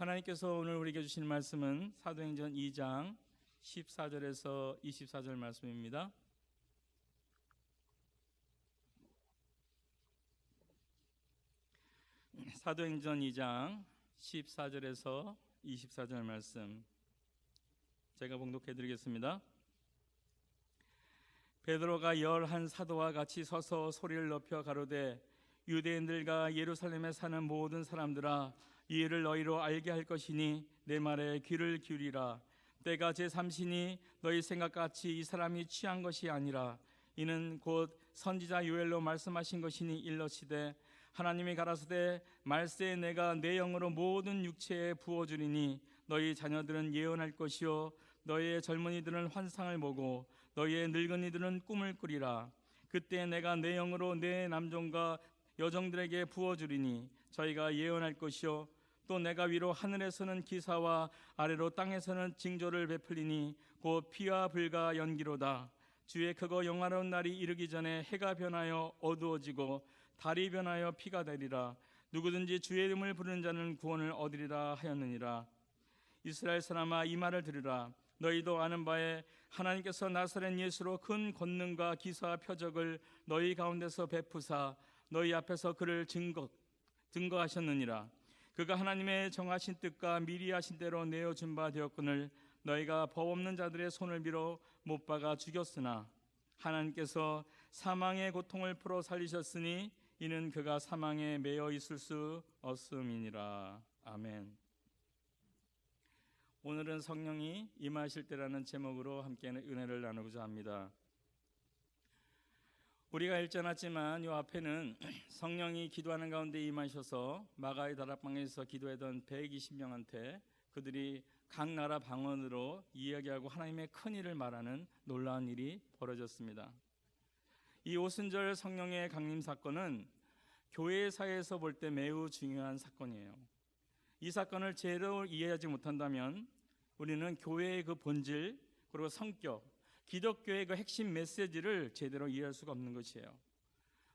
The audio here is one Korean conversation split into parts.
하나님께서 오늘 우리에게 주신 말씀은 사도행전 2장 14절에서 24절 말씀입니다. 사도행전 2장 14절에서 24절 말씀 제가 봉독해 드리겠습니다. 베드로가 11 사도와 같이 서서 소리를 높여 가로되 유대인들과 예루살렘에 사는 모든 사람들아, 이 일을 너희로 알게 할 것이니 내 말에 귀를 기울이라. 때가 제3시니 너희 생각같이 이 사람이 취한 것이 아니라 이는 곧 선지자 요엘로 말씀하신 것이니 일러시되 하나님이 가라사대 말세에 내가 내 영으로 모든 육체에 부어주리니 너희 자녀들은 예언할 것이요 너희의 젊은이들은 환상을 보고 너희의 늙은이들은 꿈을 꾸리라. 그때 내가 내 영으로 내 남종과 여종들에게 부어주리니 저희가 예언할 것이요 또 내가 위로 하늘에서는 기사와 아래로 땅에서는 징조를 베풀리니 곧 피와 불과 연기로다. 주의 크고 영화로운 날이 이르기 전에 해가 변하여 어두워지고 달이 변하여 피가 되리라. 누구든지 주의 이름을 부르는 자는 구원을 얻으리라 하였느니라. 이스라엘 사람아, 이 말을 들으라. 너희도 아는 바에 하나님께서 나사렛 예수로 큰 권능과 기사와 표적을 너희 가운데서 베푸사 너희 앞에서 그를 증거하셨느니라. 그가 하나님의 정하신 뜻과 미리 하신 대로 내어준 바 되었거늘 너희가 법 없는 자들의 손을 밀어 못 박아 죽였으나 하나님께서 사망의 고통을 풀어 살리셨으니 이는 그가 사망에 매여 있을 수 없음이니라. 아멘. 오늘은 성령이 임하실 때라는 제목으로 함께 은혜를 나누고자 합니다. 우리가 읽지 않았지만 이 앞에는 성령이 기도하는 가운데 임하셔서 마가의 다락방에서 기도하던 120명한테 그들이 각 나라 방언으로 이야기하고 하나님의 큰 일을 말하는 놀라운 일이 벌어졌습니다. 이 오순절 성령의 강림 사건은 교회사에서 볼 때 매우 중요한 사건이에요. 이 사건을 제대로 이해하지 못한다면 우리는 교회의 그 본질 그리고 성격, 기독교의 그 핵심 메시지를 제대로 이해할 수가 없는 것이에요.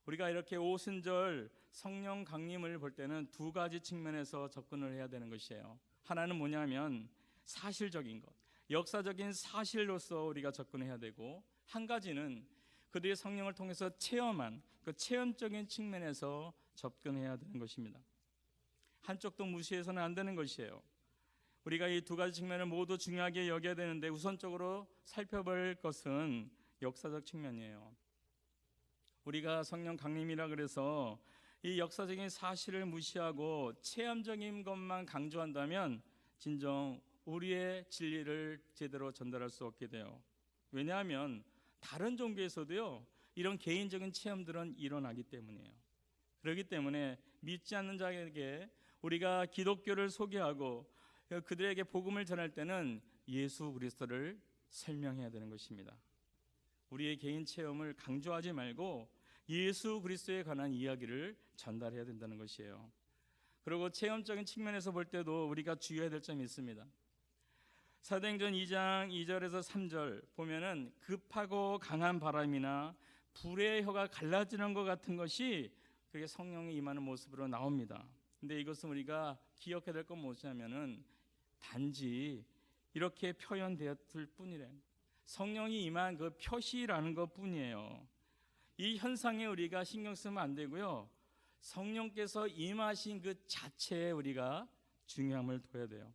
우리가 이렇게 오순절 성령 강림을 볼 때는 두 가지 측면에서 접근을 해야 되는 것이에요. 하나는 뭐냐면 사실적인 것, 역사적인 사실로서 우리가 접근해야 되고, 한 가지는 그들이 성령을 통해서 체험한 그 체험적인 측면에서 접근해야 되는 것입니다. 한쪽도 무시해서는 안 되는 것이에요. 우리가 이 두 가지 측면을 모두 중요하게 여겨야 되는데 우선적으로 살펴볼 것은 역사적 측면이에요. 우리가 성령 강림이라 그래서 이 역사적인 사실을 무시하고 체험적인 것만 강조한다면 진정 우리의 진리를 제대로 전달할 수 없게 돼요. 왜냐하면 다른 종교에서도요 이런 개인적인 체험들은 일어나기 때문이에요. 그렇기 때문에 믿지 않는 자에게 우리가 기독교를 소개하고 그들에게 복음을 전할 때는 예수 그리스도를 설명해야 되는 것입니다. 우리의 개인 체험을 강조하지 말고 예수 그리스도에 관한 이야기를 전달해야 된다는 것이에요. 그리고 체험적인 측면에서 볼 때도 우리가 주의해야 될 점이 있습니다. 사도행전 2장 2절에서 3절 보면은 급하고 강한 바람이나 불의 혀가 갈라지는 것 같은 것이 그게 성령이 임하는 모습으로 나옵니다. 근데 이것은 우리가 기억해야 될 건 무엇이냐면은 단지 이렇게 표현되었을 뿐이래. 성령이 임한 그 표시라는 것 뿐이에요. 이 현상에 우리가 신경 쓰면 안 되고요. 성령께서 임하신 그 자체에 우리가 중요함을 둬야 돼요.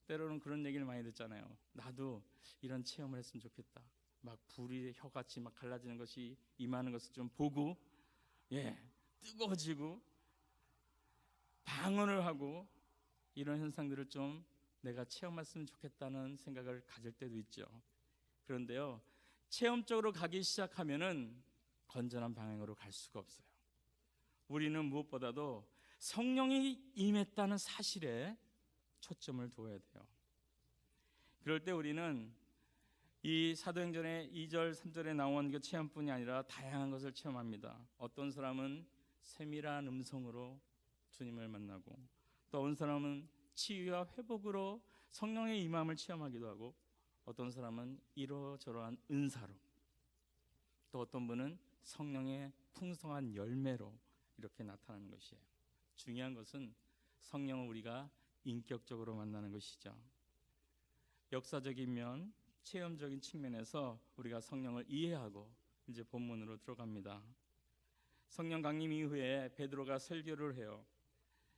때로는 그런 얘기를 많이 듣잖아요. 나도 이런 체험을 했으면 좋겠다. 막 불이 혀같이 막 갈라지는 것이 임하는 것을 좀 보고 뜨거워지고 방언을 하고 이런 현상들을 좀 내가 체험했으면 좋겠다는 생각을 가질 때도 있죠. 그런데요, 체험적으로 가기 시작하면은 건전한 방향으로 갈 수가 없어요. 우리는 무엇보다도 성령이 임했다는 사실에 초점을 두어야 돼요. 그럴 때 우리는 이 사도행전의 2절, 3절에 나온 그 체험뿐이 아니라 다양한 것을 체험합니다. 어떤 사람은 세밀한 음성으로 주님을 만나고, 또 어떤 사람은 치유와 회복으로 성령의 임함을 체험하기도 하고, 어떤 사람은 이러저러한 은사로, 또 어떤 분은 성령의 풍성한 열매로 이렇게 나타나는 것이에요. 중요한 것은 성령을 우리가 인격적으로 만나는 것이죠. 역사적인 면, 체험적인 측면에서 우리가 성령을 이해하고 이제 본문으로 들어갑니다. 성령 강림 이후에 베드로가 설교를 해요.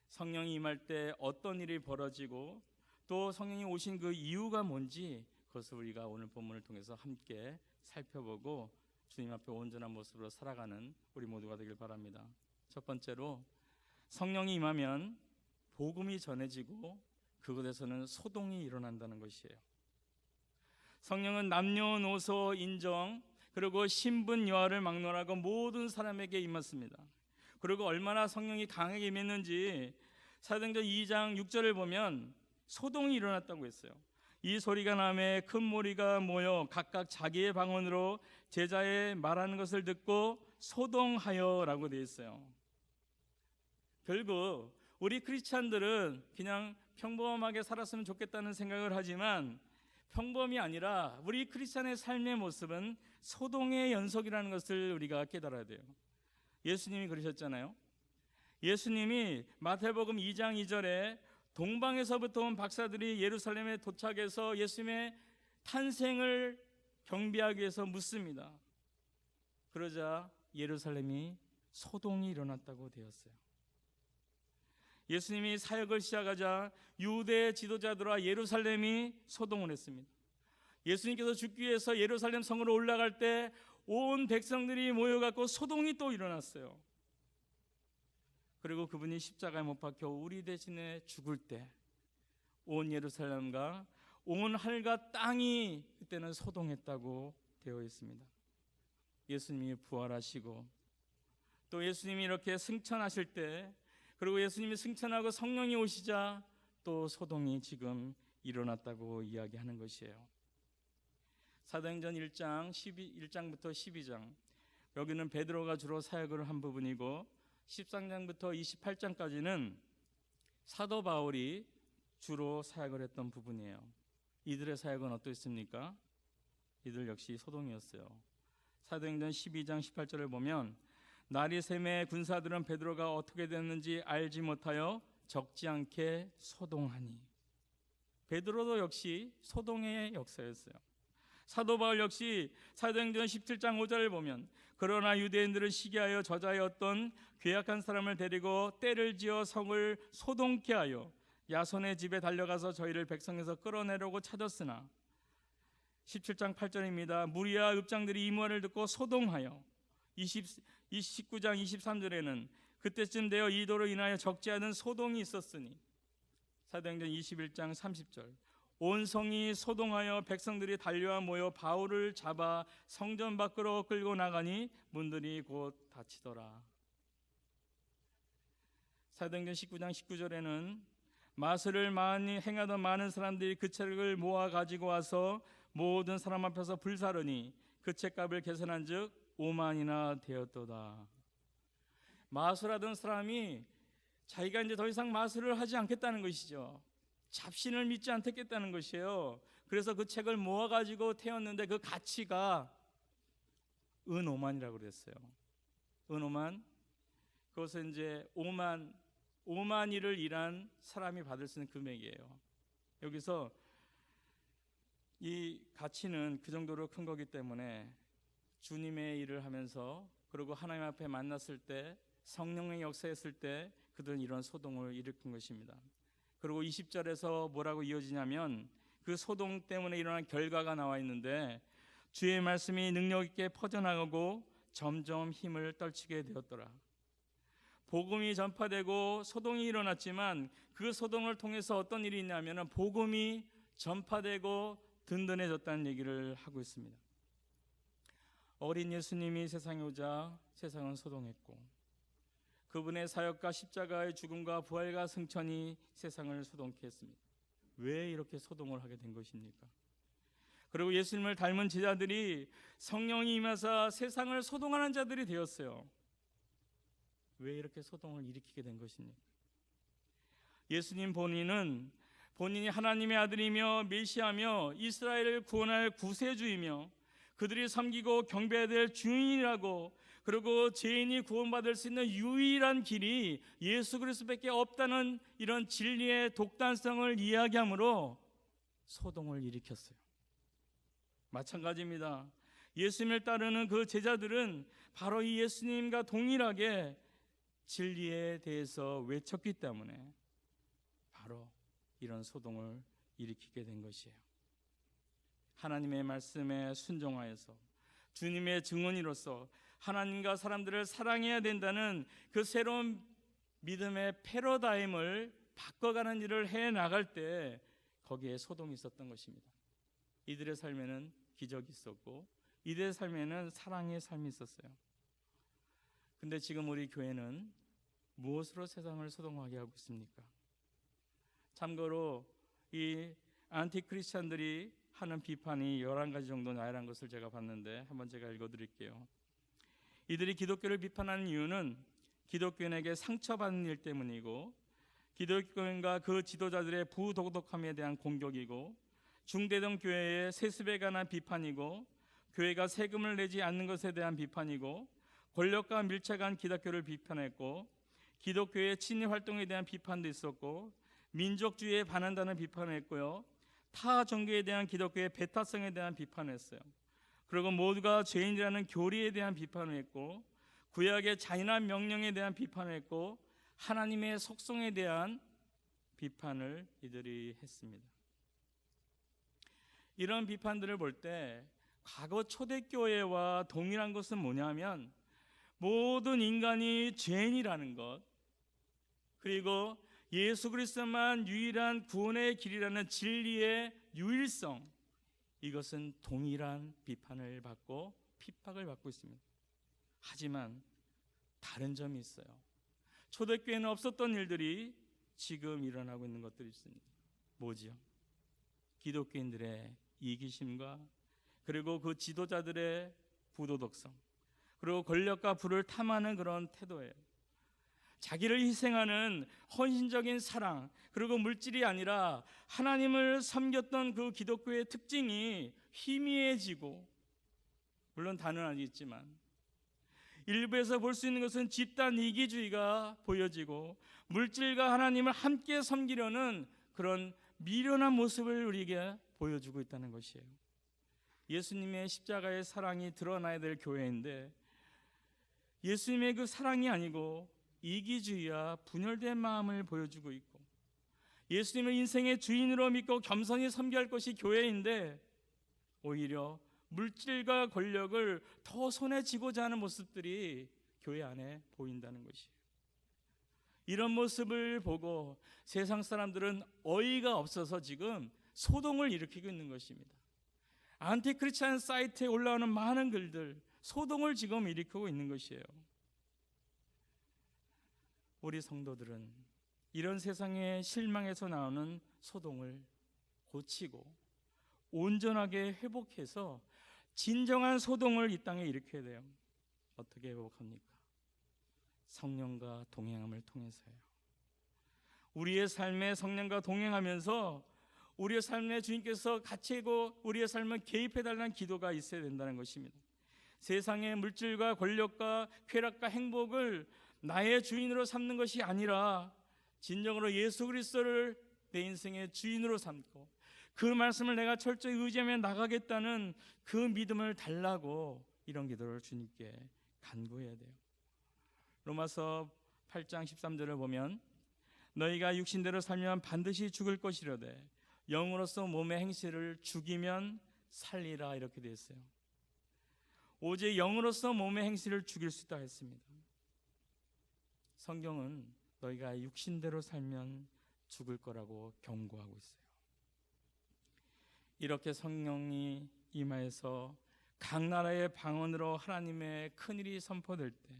성령이 임할 때 어떤 일이 벌어지고 또 성령이 오신 그 이유가 뭔지 그것을 우리가 오늘 본문을 통해서 함께 살펴보고 주님 앞에 온전한 모습으로 살아가는 우리 모두가 되길 바랍니다. 첫 번째로, 성령이 임하면 복음이 전해지고 그곳에서는 소동이 일어난다는 것이에요. 성령은 남녀노소 인정, 그리고 신분 여하를 막론하고 모든 사람에게 임했습니다. 그리고 얼마나 성령이 강하게 임했는지 사도행전 2장 6절을 보면 소동이 일어났다고 했어요. 이 소리가 나매 큰 무리가 모여 각각 자기의 방언으로 제자의 말하는 것을 듣고 소동하여라고 되어 있어요. 결국 우리 크리스찬들은 그냥 평범하게 살았으면 좋겠다는 생각을 하지만 평범이 아니라 우리 크리스찬의 삶의 모습은 소동의 연속이라는 것을 우리가 깨달아야 돼요. 예수님이 그러셨잖아요. 예수님이 마태복음 2장 2절에 동방에서부터 온 박사들이 예루살렘에 도착해서 예수님의 탄생을 경배하기 위해서 묻습니다. 그러자 예루살렘이 소동이 일어났다고 되었어요. 예수님이 사역을 시작하자 유대 지도자들과 예루살렘이 소동을 했습니다. 예수님께서 죽기 위해서 예루살렘 성으로 올라갈 때 온 백성들이 모여갖고 소동이 또 일어났어요. 그리고 그분이 십자가에 못 박혀 우리 대신에 죽을 때 온 예루살렘과 온 하늘과 땅이 그때는 소동했다고 되어 있습니다. 예수님이 부활하시고 또 예수님이 이렇게 승천하실 때, 그리고 예수님이 승천하고 성령이 오시자 또 소동이 지금 일어났다고 이야기하는 것이에요. 사도행전 1장부터 12장, 여기는 베드로가 주로 사역을 한 부분이고 13장부터 28장까지는 사도 바울이 주로 사역을 했던 부분이에요. 이들의 사역은 어떠했습니까? 이들 역시 소동이었어요. 사도행전 12장 18절을 보면 날이 새매 군사들은 베드로가 어떻게 됐는지 알지 못하여 적지 않게 소동하니. 베드로도 역시 소동의 역사였어요. 사도 바울 역시 사도행전 17장 5절을 보면 그러나 유대인들은 시기하여 저자의 어떤 괴악한 사람을 데리고 떼를 지어 성을 소동케 하여 야손의 집에 달려가서 저희를 백성에서 끌어내려고 찾았으나, 17장 8절입니다. 무리와 읍장들이 이 말을 듣고 소동하여 19장 23절에는 그때쯤 되어 이도로 인하여 적지 않은 소동이 있었으니, 사도행전 21장 30절 온 성이 소동하여 백성들이 달려와 모여 바울을 잡아 성전 밖으로 끌고 나가니 문들이 곧 닫히더라. 사도행전 19장 19절에는 마술을 많이 행하던 많은 사람들이 그 책을 모아 가지고 와서 모든 사람 앞에서 불사르니 그 책값을 계산한 즉 5만이나 되었도다. 마술하던 사람이 자기가 이제 더 이상 마술을 하지 않겠다는 것이죠. 잡신을 믿지 않겠다는 것이에요. 그래서 그 책을 모아가지고 태웠는데 그 가치가 은 5만이라고 그랬어요. 은 5만, 그것은 이제 5만 일을 일한 사람이 받을 수 있는 금액이에요. 여기서 이 가치는 그 정도로 큰 거기 때문에 주님의 일을 하면서, 그리고 하나님 앞에 만났을 때, 성령의 역사했을 때 그들은 이런 소동을 일으킨 것입니다. 그리고 20절에서 뭐라고 이어지냐면 그 소동 때문에 일어난 결과가 나와 있는데, 주의 말씀이 능력 있게 퍼져나가고 점점 힘을 떨치게 되었더라. 복음이 전파되고 소동이 일어났지만 그 소동을 통해서 어떤 일이 있냐면 복음이 전파되고 든든해졌다는 얘기를 하고 있습니다. 어린 예수님이 세상에 오자 세상은 소동했고, 그분의 사역과 십자가의 죽음과 부활과 승천이 세상을 소동케 했습니다. 왜 이렇게 소동을 하게 된 것입니까? 그리고 예수님을 닮은 제자들이 성령이 임하사 세상을 소동하는 자들이 되었어요. 왜 이렇게 소동을 일으키게 된 것입니까? 예수님 본인이 하나님의 아들이며 메시아며 이스라엘을 구원할 구세주이며 그들이 섬기고 경배해야 될 주인이라고, 그리고 죄인이 구원받을 수 있는 유일한 길이 예수 그리스도밖에 없다는 이런 진리의 독단성을 이야기함으로 소동을 일으켰어요. 마찬가지입니다. 예수님을 따르는 그 제자들은 바로 이 예수님과 동일하게 진리에 대해서 외쳤기 때문에 바로 이런 소동을 일으키게 된 것이에요. 하나님의 말씀에 순종하여서 주님의 증언이로서 하나님과 사람들을 사랑해야 된다는 그 새로운 믿음의 패러다임을 바꿔가는 일을 해나갈 때 거기에 소동이 있었던 것입니다. 이들의 삶에는 기적이 있었고 이들의 삶에는 사랑의 삶이 있었어요. 근데 지금 우리 교회는 무엇으로 세상을 소동하게 하고 있습니까? 참고로 이 안티크리스찬들이 하는 비판이 11가지 정도 나열한 것을 제가 봤는데 한번 제가 읽어드릴게요. 이들이 기독교를 비판하는 이유는 기독교인에게 상처받는 일 때문이고, 기독교인과 그 지도자들의 부도덕함에 대한 공격이고, 중대동 교회의 세습에 관한 비판이고, 교회가 세금을 내지 않는 것에 대한 비판이고, 권력과 밀착한 기독교를 비판했고, 기독교의 친일 활동에 대한 비판도 있었고, 민족주의에 반한다는 비판을 했고요, 타 종교에 대한 기독교의 배타성에 대한 비판을 했어요. 그리고 모두가 죄인이라는 교리에 대한 비판을 했고, 구약의 잔인한 명령에 대한 비판을 했고, 하나님의 속성에 대한 비판을 이들이 했습니다. 이런 비판들을 볼 때 과거 초대교회와 동일한 것은 뭐냐면 모든 인간이 죄인이라는 것, 그리고 예수 그리스도만 유일한 구원의 길이라는 진리의 유일성, 이것은 동일한 비판을 받고 핍박을 받고 있습니다. 하지만 다른 점이 있어요. 초대교회는 없었던 일들이 지금 일어나고 있는 것들이 있습니다. 뭐지요? 기독교인들의 이기심과 그리고 그 지도자들의 부도덕성, 그리고 권력과 부를 탐하는 그런 태도예요. 자기를 희생하는 헌신적인 사랑, 그리고 물질이 아니라 하나님을 섬겼던 그 기독교의 특징이 희미해지고, 물론 다는 아니겠지만 일부에서 볼 수 있는 것은 집단 이기주의가 보여지고, 물질과 하나님을 함께 섬기려는 그런 미련한 모습을 우리에게 보여주고 있다는 것이에요. 예수님의 십자가의 사랑이 드러나야 될 교회인데 예수님의 그 사랑이 아니고 이기주의와 분열된 마음을 보여주고 있고, 예수님을 인생의 주인으로 믿고 겸손히 섬겨야 할 것이 교회인데 오히려 물질과 권력을 더 손에 쥐고자 하는 모습들이 교회 안에 보인다는 것이에요. 이런 모습을 보고 세상 사람들은 어이가 없어서 지금 소동을 일으키고 있는 것입니다. 안티크리스찬 사이트에 올라오는 많은 글들, 소동을 지금 일으키고 있는 것이에요. 우리 성도들은 이런 세상의 실망에서 나오는 소동을 고치고 온전하게 회복해서 진정한 소동을 이 땅에 일으켜야 돼요. 어떻게 회복합니까? 성령과 동행함을 통해서요. 우리의 삶에 성령과 동행하면서 우리의 삶에 주님께서 같이 하고 우리의 삶을 개입해달라는 기도가 있어야 된다는 것입니다. 세상의 물질과 권력과 쾌락과 행복을 나의 주인으로 삼는 것이 아니라 진정으로 예수 그리스도를 내 인생의 주인으로 삼고 그 말씀을 내가 철저히 의지하며 나가겠다는 그 믿음을 달라고 이런 기도를 주님께 간구해야 돼요. 로마서 8장 13절을 보면 너희가 육신대로 살면 반드시 죽을 것이로되 영으로서 몸의 행실을 죽이면 살리라, 이렇게 되어 있어요. 오직 영으로서 몸의 행실을 죽일 수 있다 했습니다. 성경은 너희가 육신대로 살면 죽을 거라고 경고하고 있어요. 이렇게 성령이 임하여서 각 나라의 방언으로 하나님의 큰일이 선포될 때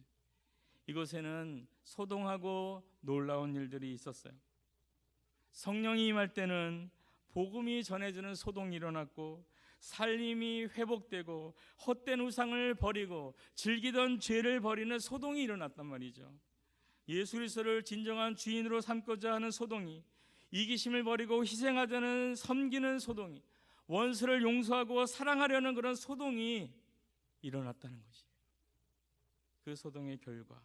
이곳에는 소동하고 놀라운 일들이 있었어요. 성령이 임할 때는 복음이 전해지는 소동이 일어났고, 살림이 회복되고, 헛된 우상을 버리고 즐기던 죄를 버리는 소동이 일어났단 말이죠. 예수 그리스도를 진정한 주인으로 삼고자 하는 소동이, 이기심을 버리고 희생하자는 섬기는 소동이, 원수를 용서하고 사랑하려는 그런 소동이 일어났다는 것이에요. 그 소동의 결과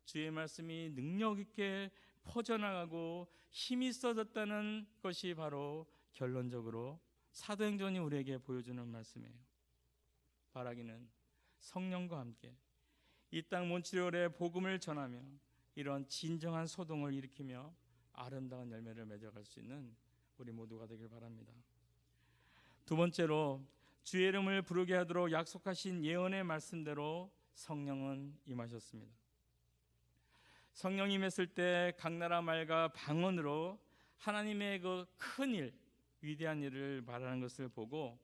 주의 말씀이 능력 있게 퍼져나가고 힘이 써졌다는 것이 바로 결론적으로 사도행전이 우리에게 보여주는 말씀이에요. 바라기는 성령과 함께 이 땅 몬트리올에 복음을 전하며 이런 진정한 소동을 일으키며 아름다운 열매를 맺어갈 수 있는 우리 모두가 되길 바랍니다. 두 번째로 주의 이름을 부르게 하도록 약속하신 예언의 말씀대로 성령은 임하셨습니다. 성령이 임했을 때 각 나라 말과 방언으로 하나님의 그 큰 일, 위대한 일을 말하는 것을 보고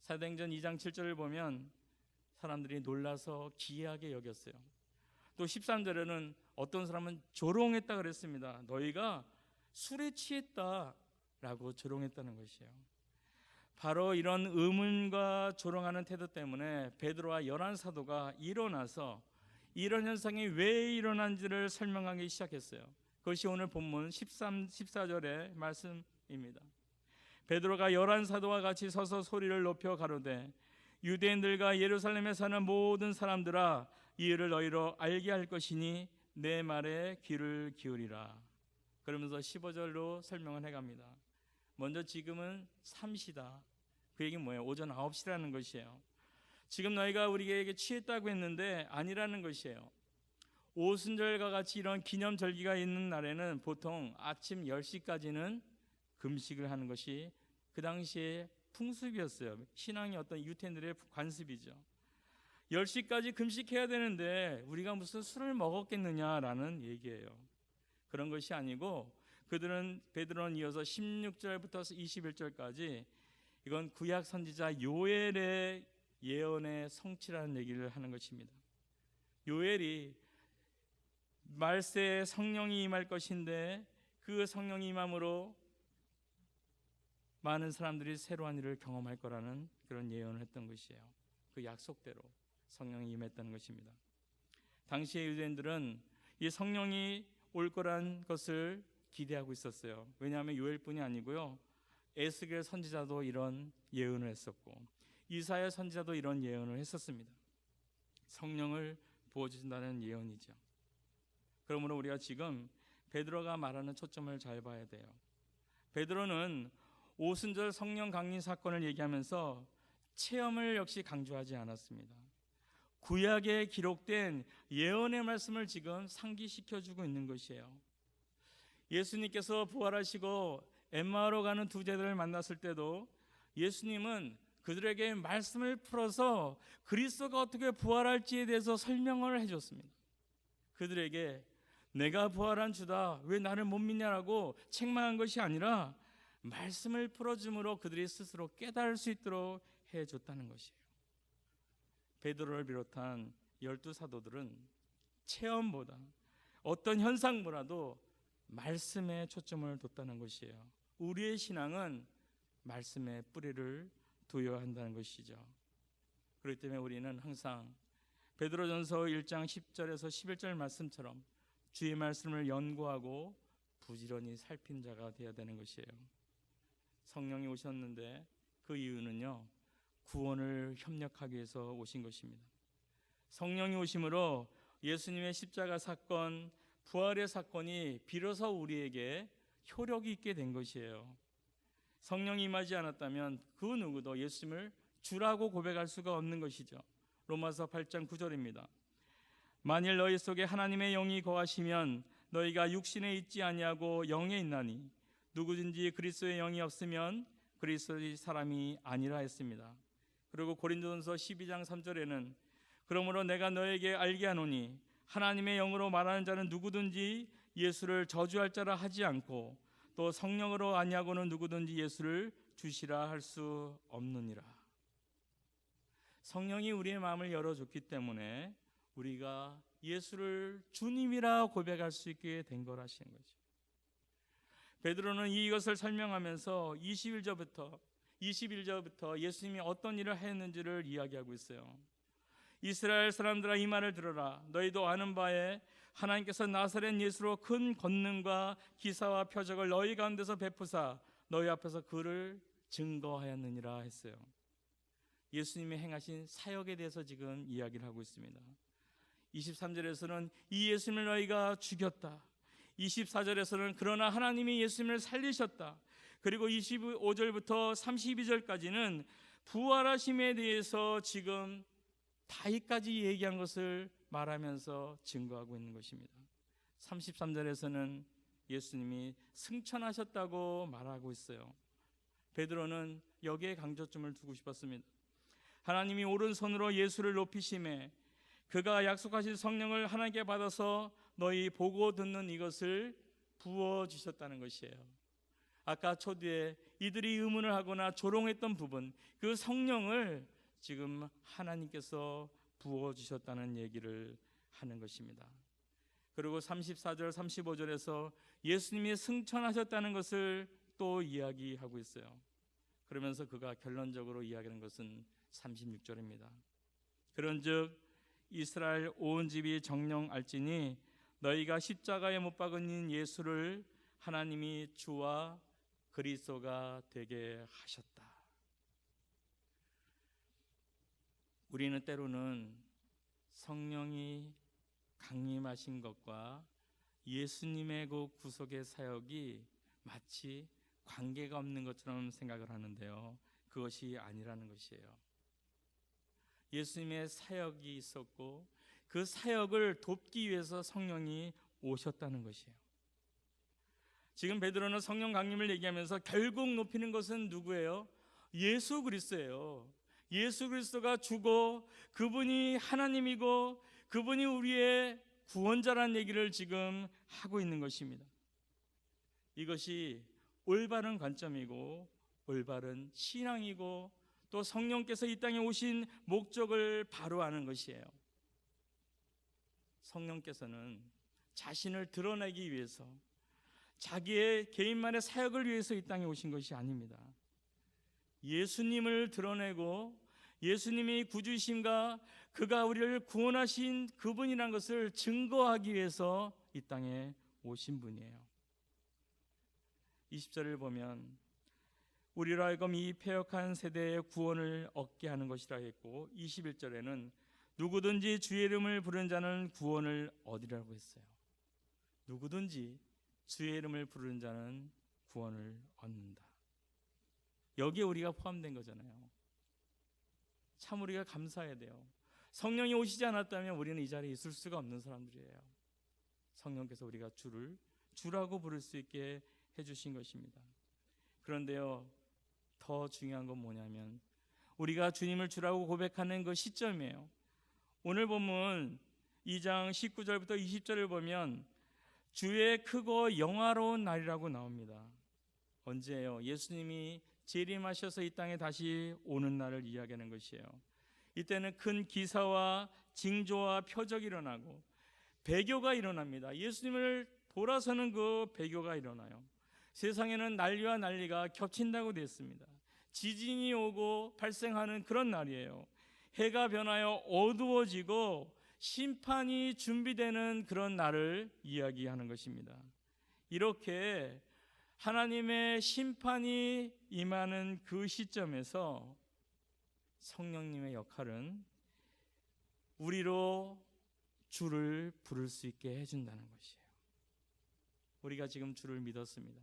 사도행전 2장 7절을 보면 사람들이 놀라서 기이하게 여겼어요. 또 13절에는 어떤 사람은 조롱했다 그랬습니다. 너희가 술에 취했다라고 조롱했다는 것이에요. 바로 이런 의문과 조롱하는 태도 때문에 베드로와 11사도가 일어나서 이런 현상이 왜 일어난지를 설명하기 시작했어요. 그것이 오늘 본문 14절의 말씀입니다. 베드로가 11사도와 같이 서서 소리를 높여 가로되 유대인들과 예루살렘에 사는 모든 사람들아 이 일을 너희로 알게 할 것이니 내 말에 귀를 기울이라. 그러면서 15절로 설명을 해갑니다. 먼저 지금은 3시다. 그 얘기는 뭐예요? 오전 9시라는 것이에요. 지금 너희가 우리에게 취했다고 했는데 아니라는 것이에요. 오순절과 같이 이런 기념절기가 있는 날에는 보통 아침 10시까지는 금식을 하는 것이 그 당시에 풍습이었어요. 신앙의 어떤 유태인들의 관습이죠. 10시까지 금식해야 되는데 우리가 무슨 술을 먹었겠느냐라는 얘기예요. 그런 것이 아니고 그들은 베드로는 이어서 16절부터 21절까지 이건 구약 선지자 요엘의 예언의 성취라는 얘기를 하는 것입니다. 요엘이 말세에 성령이 임할 것인데 그 성령이 임함으로 많은 사람들이 새로운 일을 경험할 거라는 그런 예언을 했던 것이에요. 그 약속대로 성령이 임했다는 것입니다. 당시의 유대인들은 이 성령이 올 거란 것을 기대하고 있었어요. 왜냐하면 요엘뿐이 아니고요, 에스겔 선지자도 이런 예언을 했었고 이사야 선지자도 이런 예언을 했었습니다. 성령을 부어주신다는 예언이죠. 그러므로 우리가 지금 베드로가 말하는 초점을 잘 봐야 돼요. 베드로는 오순절 성령 강림 사건을 얘기하면서 체험을 역시 강조하지 않았습니다. 구약에 기록된 예언의 말씀을 지금 상기시켜주고 있는 것이에요. 예수님께서 부활하시고 엠마오로 가는 두 제자를 만났을 때도 예수님은 그들에게 말씀을 풀어서 그리스도가 어떻게 부활할지에 대해서 설명을 해줬습니다. 그들에게 내가 부활한 주다 왜 나를 못 믿냐라고 책망한 것이 아니라 말씀을 풀어줌으로 그들이 스스로 깨달을 수 있도록 해줬다는 것이에요. 베드로를 비롯한 12사도들은 체험보다 어떤 현상보다도 말씀에 초점을 뒀다는 것이에요. 우리의 신앙은 말씀에 뿌리를 두어야 한다는 것이죠. 그렇기 때문에 우리는 항상 베드로전서 1장 10절에서 11절 말씀처럼 주의 말씀을 연구하고 부지런히 살핀 자가 되어야 되는 것이에요. 성령이 오셨는데 그 이유는요, 구원을 협력하기 위해서 오신 것입니다. 성령이 오심으로 예수님의 십자가 사건, 부활의 사건이 비로소 우리에게 효력이 있게 된 것이에요. 성령이 임하지 않았다면 그 누구도 예수님을 주라고 고백할 수가 없는 것이죠. 로마서 8장 9절입니다. 만일 너희 속에 하나님의 영이 거하시면 너희가 육신에 있지 아니하고 영에 있나니 누구든지 그리스도의 영이 없으면 그리스도의 사람이 아니라 했습니다. 그리고 고린도전서 12장 3절에는 그러므로 내가 너에게 알게 하노니 하나님의 영으로 말하는 자는 누구든지 예수를 저주할 자라 하지 않고 또 성령으로 아니하고는 누구든지 예수를 주시라 할 수 없느니라. 성령이 우리의 마음을 열어줬기 때문에 우리가 예수를 주님이라 고백할 수 있게 된 거라시는 거죠. 베드로는 이것을 설명하면서 21절부터 예수님이 어떤 일을 했는지를 이야기하고 있어요. 이스라엘 사람들아 이 말을 들어라. 너희도 아는 바에 하나님께서 나사렛 예수로 큰 권능과 기사와 표적을 너희 가운데서 베푸사 너희 앞에서 그를 증거하였느니라 했어요. 예수님이 행하신 사역에 대해서 지금 이야기를 하고 있습니다. 23절에서는 이 예수님을 너희가 죽였다. 24절에서는 그러나 하나님이 예수님을 살리셨다. 그리고 25절부터 32절까지는 부활하심에 대해서 지금 다윗까지 얘기한 것을 말하면서 증거하고 있는 것입니다. 33절에서는 예수님이 승천하셨다고 말하고 있어요. 베드로는 여기에 강조점을 두고 싶었습니다. 하나님이 오른손으로 예수를 높이심에 그가 약속하신 성령을 하나님께 받아서 너희 보고 듣는 이것을 부어주셨다는 것이에요. 아까 초두에 이들이 의문을 하거나 조롱했던 부분, 그 성령을 지금 하나님께서 부어주셨다는 얘기를 하는 것입니다. 그리고 34절 35절에서 예수님이 승천하셨다는 것을 또 이야기하고 있어요. 그러면서 그가 결론적으로 이야기하는 것은 36절입니다. 그런즉 이스라엘 온 집이 정령 알지니 너희가 십자가에 못 박은 예수를 하나님이 주와 그리스도가 되게 하셨다. 우리는 때로는 성령이 강림하신 것과 예수님의 그 구속의 사역이 마치 관계가 없는 것처럼 생각을 하는데요, 그것이 아니라는 것이에요. 예수님의 사역이 있었고 그 사역을 돕기 위해서 성령이 오셨다는 것이에요. 지금 베드로는 성령 강림을 얘기하면서 결국 높이는 것은 누구예요? 예수 그리스도예요. 예수 그리스도가 주고 그분이 하나님이고 그분이 우리의 구원자라는 얘기를 지금 하고 있는 것입니다. 이것이 올바른 관점이고 올바른 신앙이고 또 성령께서 이 땅에 오신 목적을 바로 아는 것이에요. 성령께서는 자신을 드러내기 위해서 자기의 개인만의 사역을 위해서 이 땅에 오신 것이 아닙니다. 예수님을 드러내고 예수님이 구주이심과 그가 우리를 구원하신 그분이라는 것을 증거하기 위해서 이 땅에 오신 분이에요. 20절을 보면 우리로 하여금 이 패역한 세대의 구원을 얻게 하는 것이라 했고, 21절에는 누구든지 주의 이름을 부르는 자는 구원을 얻으리라고 했어요. 누구든지 주의 이름을 부르는 자는 구원을 얻는다. 여기에 우리가 포함된 거잖아요. 참 우리가 감사해야 돼요. 성령이 오시지 않았다면 우리는 이 자리에 있을 수가 없는 사람들이에요. 성령께서 우리가 주라고 부를 수 있게 해주신 것입니다. 그런데요, 더 중요한 건 뭐냐면 우리가 주님을 주라고 고백하는 그 시점이에요. 오늘 본문 2장 19절부터 20절을 보면 주의 크고 영화로운 날이라고 나옵니다. 언제예요? 예수님이 재림하셔서 이 땅에 다시 오는 날을 이야기하는 것이에요. 이때는 큰 기사와 징조와 표적이 일어나고 배교가 일어납니다. 예수님을 돌아서는 그 배교가 일어나요. 세상에는 난리와 난리가 겹친다고 되어 있습니다. 지진이 오고 발생하는 그런 날이에요. 해가 변하여 어두워지고 심판이 준비되는 그런 날을 이야기하는 것입니다. 이렇게 하나님의 심판이 임하는 그 시점에서 성령님의 역할은 우리로 주를 부를 수 있게 해준다는 것이에요. 우리가 지금 주를 믿었습니다.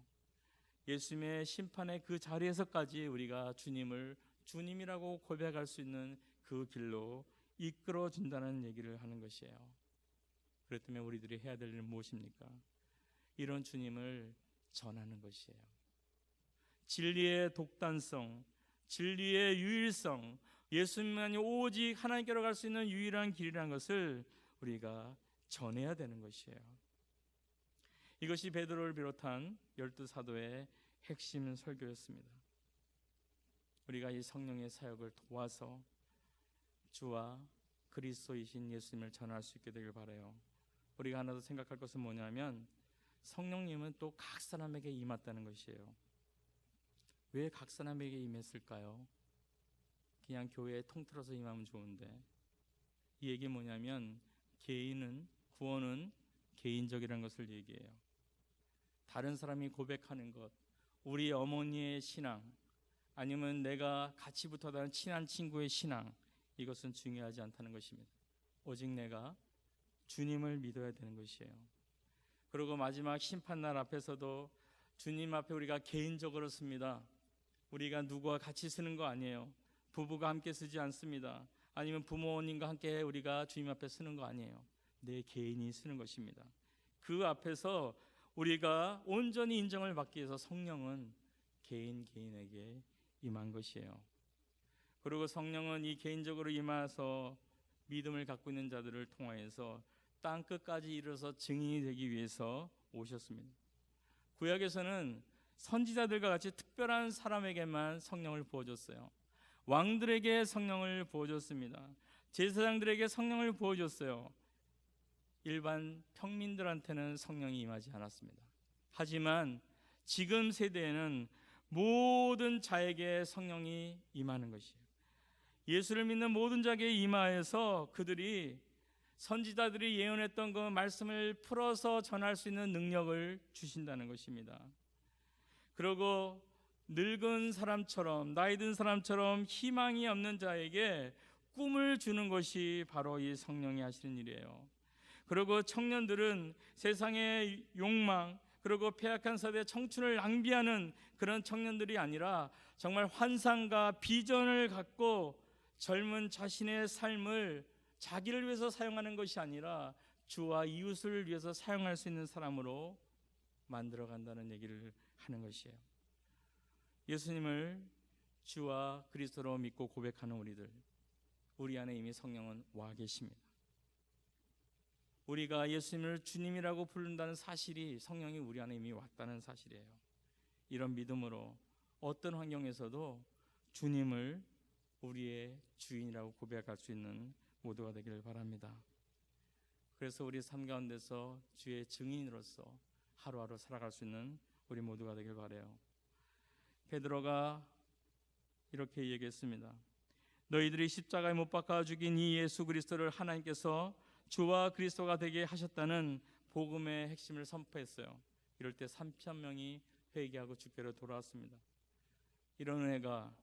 예수님의 심판의 그 자리에서까지 우리가 주님을 주님이라고 고백할 수 있는 그 길로 이끌어 준다는 얘기를 하는 것이에요. 그렇다면 우리들이 해야 될 일은 무엇입니까? 이런 주님을 전하는 것이에요. 진리의 독단성, 진리의 유일성, 예수님만이 오직 하나님께로 갈 수 있는 유일한 길이라는 것을 우리가 전해야 되는 것이에요. 이것이 베드로를 비롯한 12사도의 핵심 설교였습니다. 우리가 이 성령의 사역을 도와서 주와 그리스도이신 예수님을 전할 수 있게 되길 바라요. 우리가 하나 더 생각할 것은 뭐냐면 성령님은 또 각 사람에게 임했다는 것이에요. 왜 각 사람에게 임했을까요? 그냥 교회에 통틀어서 임하면 좋은데, 이 얘기 뭐냐면 구원은 개인적이라는 것을 얘기해요. 다른 사람이 고백하는 것, 우리 어머니의 신앙, 아니면 내가 같이 붙어 다니는 친한 친구의 신앙, 이것은 중요하지 않다는 것입니다. 오직 내가 주님을 믿어야 되는 것이에요. 그리고 마지막 심판날 앞에서도 주님 앞에 우리가 개인적으로 씁니다. 우리가 누구와 같이 쓰는 거 아니에요. 부부가 함께 쓰지 않습니다. 아니면 부모님과 함께 우리가 주님 앞에 쓰는 거 아니에요. 내 개인이 쓰는 것입니다. 그 앞에서 우리가 온전히 인정을 받기 위해서 성령은 개인에게 임한 것이에요. 그리고 성령은 이 개인적으로 임하서 믿음을 갖고 있는 자들을 통하여서 땅 끝까지 이르러서 증인이 되기 위해서 오셨습니다. 구약에서는 선지자들과 같이 특별한 사람에게만 성령을 부어줬어요. 왕들에게 성령을 부어줬습니다. 제사장들에게 성령을 부어줬어요. 일반 평민들한테는 성령이 임하지 않았습니다. 하지만 지금 세대에는 모든 자에게 성령이 임하는 것이에요. 예수를 믿는 모든 자에게 임하여서 그들이 선지자들이 예언했던 그 말씀을 풀어서 전할 수 있는 능력을 주신다는 것입니다. 그리고 늙은 사람처럼, 나이 든 사람처럼 희망이 없는 자에게 꿈을 주는 것이 바로 이 성령이 하시는 일이에요. 그리고 청년들은 세상의 욕망, 그리고 폐악한 세대의 청춘을 낭비하는 그런 청년들이 아니라 정말 환상과 비전을 갖고 젊은 자신의 삶을 자기를 위해서 사용하는 것이 아니라 주와 이웃을 위해서 사용할 수 있는 사람으로 만들어 간다는 얘기를 하는 것이에요. 예수님을 주와 그리스도로 믿고 고백하는 우리 안에 이미 성령은 와 계십니다. 우리가 예수님을 주님이라고 부른다는 사실이 성령이 우리 안에 이미 왔다는 사실이에요. 이런 믿음으로 어떤 환경에서도 주님을 우리의 주인이라고 고백할 수 있는 모두가 되기를 바랍니다. 그래서 우리 삶 가운데서 주의 증인으로서 하루하루 살아갈 수 있는 우리 모두가 되길 바라요. 베드로가 이렇게 얘기했습니다. 너희들이 십자가에 못 박아 죽인 이 예수 그리스도를 하나님께서 주와 그리스도가 되게 하셨다는 복음의 핵심을 선포했어요. 이럴 때 3,000명이 회개하고 주께로 돌아왔습니다. 이런 은혜가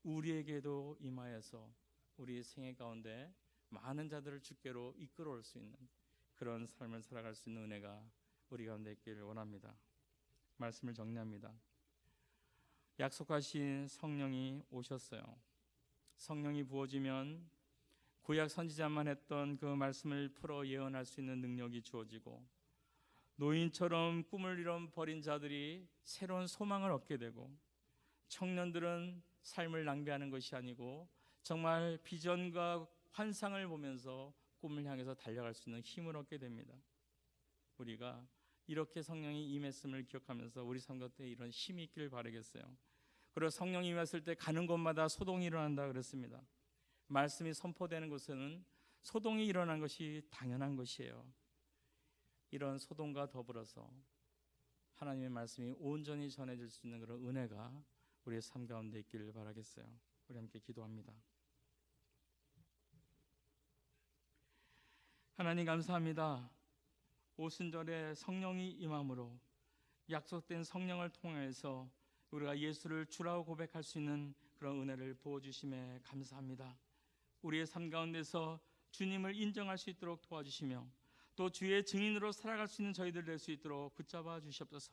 우리에게도 임하여서 우리 생애 가운데 많은 자들을 주께로 이끌어올 수 있는 그런 삶을 살아갈 수 있는 은혜가 우리 가운데 있기를 원합니다. 말씀을 정리합니다. 약속하신 성령이 오셨어요. 성령이 부어지면 구약 선지자만 했던 그 말씀을 풀어 예언할 수 있는 능력이 주어지고 노인처럼 꿈을 잃어버린 자들이 새로운 소망을 얻게 되고 청년들은 삶을 낭비하는 것이 아니고 정말 비전과 환상을 보면서 꿈을 향해서 달려갈 수 있는 힘을 얻게 됩니다. 우리가 이렇게 성령이 임했음을 기억하면서 우리 삶 가운데 이런 힘이 있기를 바라겠어요. 그리고 성령이 임했을 때 가는 곳마다 소동이 일어난다 그랬습니다. 말씀이 선포되는 곳에는 소동이 일어난 것이 당연한 것이에요. 이런 소동과 더불어서 하나님의 말씀이 온전히 전해질 수 있는 그런 은혜가 우리의 삶 가운데 있기를 바라겠어요. 우리 함께 기도합니다. 하나님 감사합니다. 오순절에 성령이 임함으로 약속된 성령을 통해서 우리가 예수를 주라고 고백할 수 있는 그런 은혜를 부어주심에 감사합니다. 우리의 삶 가운데서 주님을 인정할 수 있도록 도와주시며 또 주의 증인으로 살아갈 수 있는 저희들 될 수 있도록 붙잡아 주시옵소서.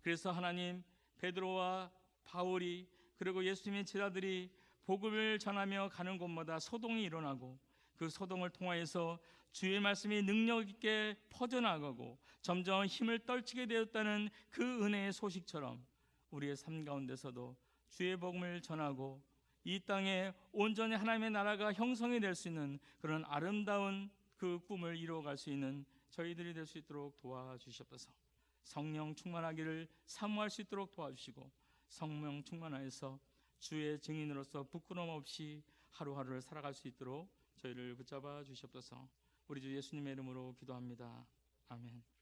그래서 하나님, 베드로와 바울이 그리고 예수님의 제자들이 복음을 전하며 가는 곳마다 소동이 일어나고 그 소동을 통하여서 주의 말씀이 능력 있게 퍼져나가고 점점 힘을 떨치게 되었다는 그 은혜의 소식처럼 우리의 삶 가운데서도 주의 복음을 전하고 이 땅에 온전히 하나님의 나라가 형성이 될 수 있는 그런 아름다운 그 꿈을 이루어갈 수 있는 저희들이 될 수 있도록 도와주시옵소서. 성령 충만하기를 사모할 수 있도록 도와주시고 성령 충만하여서 주의 증인으로서 부끄러움 없이 하루하루를 살아갈 수 있도록 저희를 붙잡아 주시옵소서. 우리 주 예수님의 이름으로 기도합니다. 아멘.